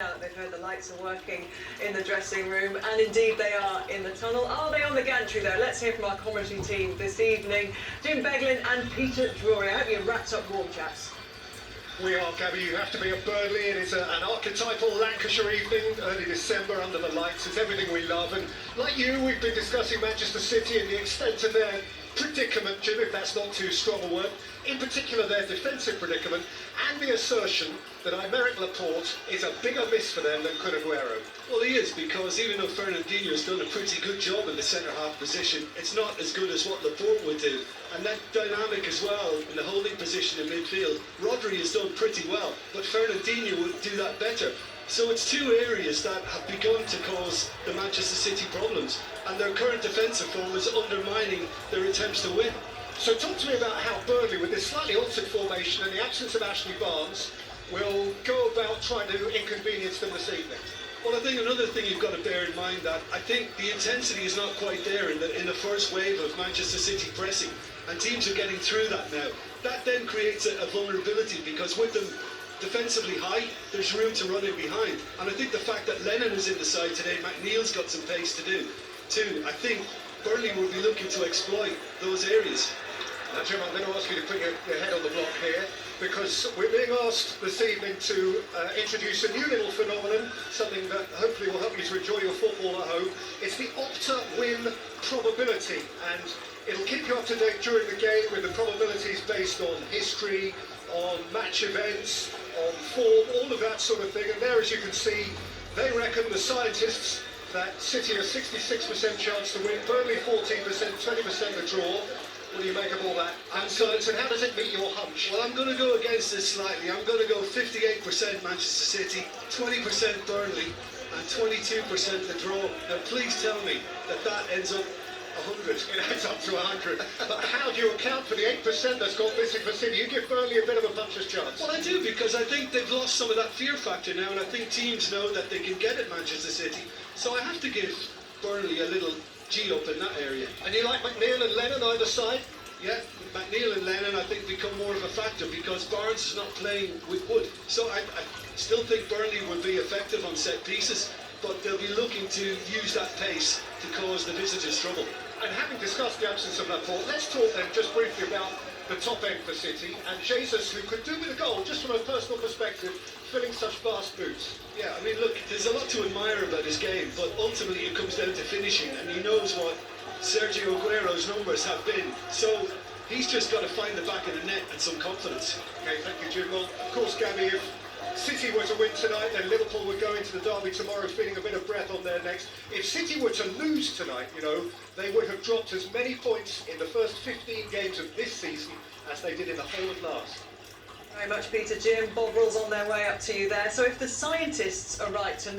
Now that they've heard the lights are working in the dressing room, and indeed they are in the tunnel. Are they on the gantry though? Let's hear from our commentary team this evening. Jim Beglin and Peter Drury. I hope you wrapped up warm, chaps. We are, Gabby. You have to be up Burnley. It is an archetypal Lancashire evening, early December, under the lights. It's everything we love. And like you, we've been discussing Manchester City and the extent of their predicament, Jim, if that's not too strong a word. In particular, their defensive predicament, and the assertion that Aymeric Laporte is a bigger miss for them than Aguero. Well, he is, because even though Fernandinho has done a pretty good job in the centre-half position, it's not as good as what Laporte would do. And that dynamic as well in the holding position in midfield, Rodri has done pretty well, but Fernandinho would do that better. So it's two areas that have begun to cause the Manchester City problems, and their current defensive form is undermining their attempts to win. So talk to me about how Burnley, with this slightly altered formation and the absence of Ashley Barnes, will go about trying to inconvenience them this evening. Well, I think another thing you've got to bear in mind that I think the intensity is not quite there in the first wave of Manchester City pressing, and teams are getting through that now. That then creates a vulnerability, because with them defensively high, there's room to run in behind. And I think the fact that Lennon is in the side today, McNeil's got some pace to do too. I think Burnley will be looking to exploit those areas. Now, Jim, I'm going to ask you to put your head on the block here, because we're being asked this evening to introduce a new little phenomenon, something that hopefully will help you to enjoy your football at home. It's the Opta win probability, and it'll keep you up to date during the game with the probabilities based on history, on match events, on form, all of that sort of thing. And there, as you can see, they reckon, the scientists, that City a 66% chance to win, Burnley 14%, 20% a draw. What do you make of all that? And how does it meet your hunch? Well, I'm going to go against this slightly. I'm going to go 58% Manchester City, 20% Burnley, and 22% the draw. Now, please tell me that that ends up 100. It adds up to 100. But how do you account for the 8% that's gone missing for City? You give Burnley a bit of a puncher's chance. Well, I do, because I think they've lost some of that fear factor now, and I think teams know that they can get at Manchester City. So I have to give Burnley a little G up in that area. And you like McNeil and Lennon either side? Yeah, McNeil and Lennon, I think, become more of a factor, because Barnes is not playing with Wood. So I still think Burnley will be effective on set pieces, but they'll be looking to use that pace to cause the visitors trouble. And having discussed the absence of Laporte, let's talk then just briefly about the top end for City, and Jesus, who could do with a goal, just from a personal perspective, filling such fast boots. Yeah, I mean, look, there's a lot to admire about his game, but ultimately it comes down to finishing, and he knows what Sergio Aguero's numbers have been. So he's just got to find the back of the net and some confidence. Okay, thank you, Jim. Well, of course, Gabby, if City were to win tonight, then Liverpool would go into the derby tomorrow feeling a bit of breath on their necks. If City were to lose tonight, you know, they would have dropped as many points in the first 15 games of this season as they did in the whole of last. Very much, Peter. Jim, Bovrils on their way up to you there. So if the scientists are right tonight,